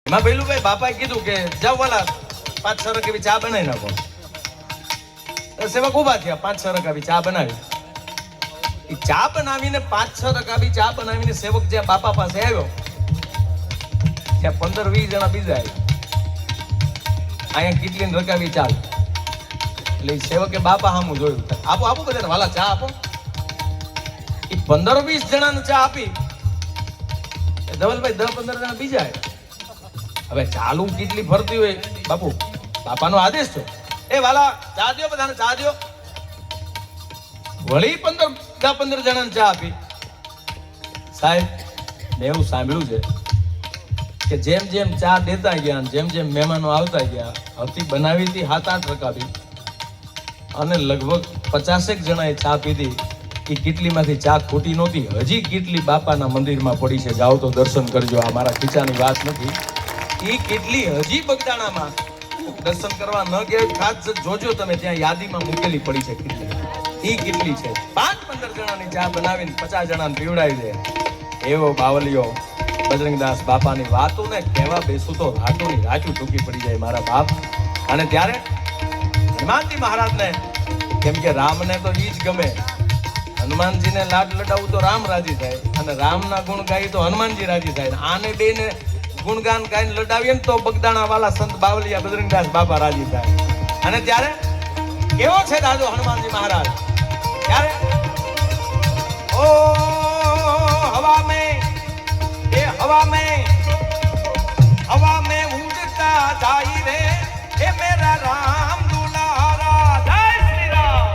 એમાં પેલું ભાઈ બાપાએ કીધું કે જાઓ વાલા 5-6 રકાબી ચા બનાવી નાખો. સેવક ઉભા થયા, 5-6 રકાબી ચા બનાવી. એ ચા બનાવીને 5-6 રકાબી ચા બનાવીને સેવક જ્યાં બાપા પાસે આવ્યો ત્યાં 15-20 જણા બીજા આવ્યા. અહીંયા કેટલી રકાબી ચાલ એટલે સેવકે બાપા સામું જોયું, આપો આપો બધા વાલા ચા આપો. એ 15-20 જણાને ચા આપી. ધવલભાઈ 10-15 જણા બીજા આવ્યા. હવે ચાલુ કેટલી ફરતી હોય બાપુ, બાપાનો આદેશ છે, એ વાલા ચા દો, બધાને ચા દો. વળી 15 જણાને ચા આપી. સાહેબ મેં એવું સાંભળ્યું છે કે જેમ જેમ ચા દેતા ગયા, જેમ જેમ મહેમાનો આવતા ગયા, હતી બનાવી હતી 7-8 રકાબી અને લગભગ 50 જણાએ ચા પીધી. એ કેટલીમાંથી ચા ખોટી નહોતી. હજી કેટલી બાપાના મંદિરમાં પડી છે, જાઓ તો દર્શન કરજો. આ મારા ખીચાની વાત નથી. એ કેટલી હજી બગદાણામાં દર્શન કરવા ન ગયા, ખાસ જોજો તમે, ત્યાં યાદીમાં મૂકેલી પડી છે કેટલી. એ કેટલી છે. 5-15 જણાની ચા બનાવીને 50 જણાને પીવડાવી દે. એવો બાવલિયો બજરંગદાસ બાપાની વાતો ને કહેવા બેસું તો રાતોની રાચું ટૂંકી પડી જાય મારા બાપ. અને ત્યારે હનુમાનજી મહારાજને, કેમ કે રામને તો ઈ જ ગમે, હનુમાનજીને લાડ લડાવું તો રામ રાજી થાય, અને રામના ગુણ ગાઈ તો હનુમાનજી રાજી થાય. આને બેને ગુણગાન ગાઈને લડાવીએ ને તો બગદાણા વાલા સંત બાવલિયા બજરંગદાસ બાપા રાજી થાય. અને ત્યારે કેવો છે દાદો હનુમાનજી મહારાજ, ત્યારે ઓ હવા में उड़ता जाई रे ए मेरा राम दुलारा. जय श्री राम.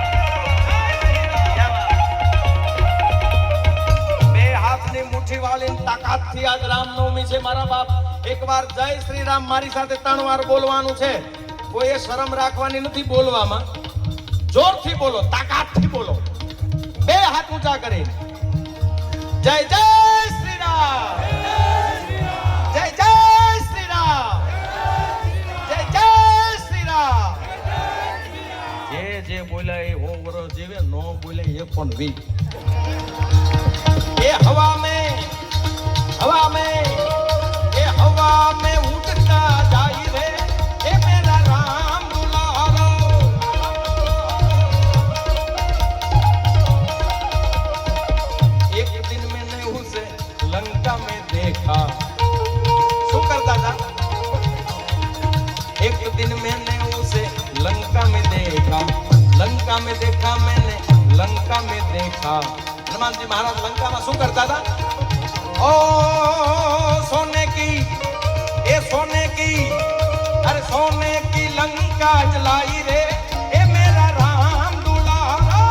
બે હાથની મુઠ્ઠી વાળીને તાકાતથી આજ રામનવમી છે મારા બાપ. એકવાર જય શ્રી રામ મારી સાથે 3 વાર બોલવાનું છે. કોઈએ શરમ રાખવાની નથી બોલવામાં. જોરથી બોલો, તાકાતથી બોલો, 2 હાથ ઊંચા કરીને જય જય શ્રી રામ, જય જય શ્રી રામ, જય જય શ્રી રામ. જે બોલ્યા એ 100 વર્ષ જીવે, નો બોલ્યા એ પણ 20. એ હવા में उड़ता जाई रे ए मेरा राम दुलारो. एक दिन मैंने उसे लंका में देखा. શું કરતા હતા? एक दिन मैंने उसे लंका में देखा, लंका में देखा मैंने, लंका में देखा. हनुमानजी महाराज लंकाમાં શું કરતા હતા? ओ सोने की अरे सोने की लंका जलाई रे ए मेरा राम दुलारा.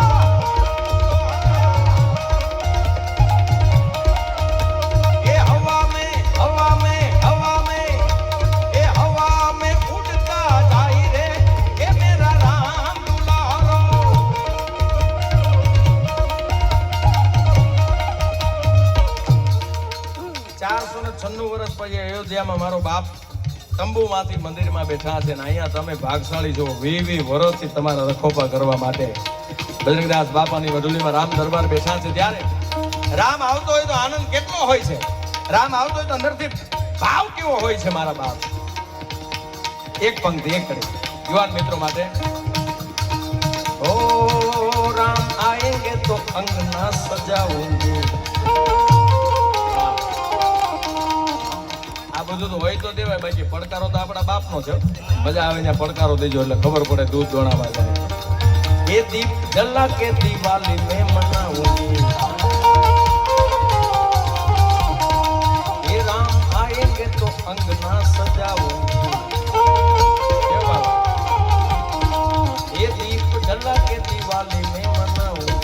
ए हवा में उड़ता जाई रे ए मेरा राम दुलारो. 496 વર્ષ પછી અયોધ્યામાં મારો બાપ તંબુમાંથી મંદિરમાં બેઠા છે, ને અહીંયા તમે ભાગશાળી છો. 20 વર્ષથી તમારા રખોપા કરવા માટે બજરંગદાસ બાપાની વડુલીમાં રામ દરબાર બેઠા છે. ત્યારે રામ આવતો હોય તો આનંદ કેટલો હોય છે, રામ આવતો હોય તો અંદરથી ભાવ કેવો હોય છે મારા બાપ. એક પંક્તિ એક કરી યુવાન મિત્રો માટે. ઓ રામ આએંગે તો અંગના સજાઉંગે. આ બધું તો હોય તો દેવાય, બાકી પડકારો તો આપણા બાપનો છે. મજા આવે ત્યાં પડકારો દેજો એટલે ખબર પડે દૂધ દોણાવા જાય. એ દીપ જલા કે દિવાલી મેં મનાઉંગી, એ રામ આએંગે તો અંગના સજાઉંગી. એ દીપ જલા કે દિવાલી મેં મનાઉંગી.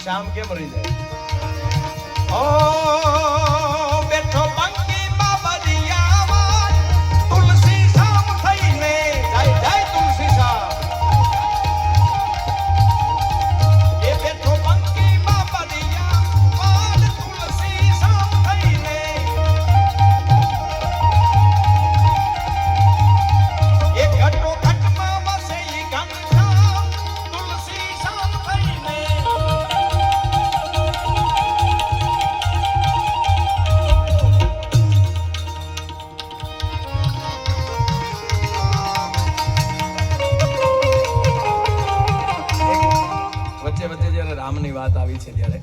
શ્યામ કેમ રહી જાય? ઓ બેઠો પંકી બાબરિયામાં તુલસી શામ થઈને જાય જાય તુલસી શામ. એ બેઠો પંકી બાબરિયામાં તુલસી શામ થઈને એ ઘટો ઘટમાં વસે ઈ ઘનશ્યામ તુલસી શામ થઈને. વચ્ચે વચ્ચે જ્યારે રામની વાત આવી છે ત્યારે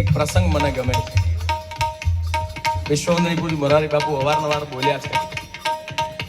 એક પ્રસંગ મને ગમે છે. વિશ્વવંદની પૂજ્ય મોરારી બાપુ અવારનવાર બોલ્યા છે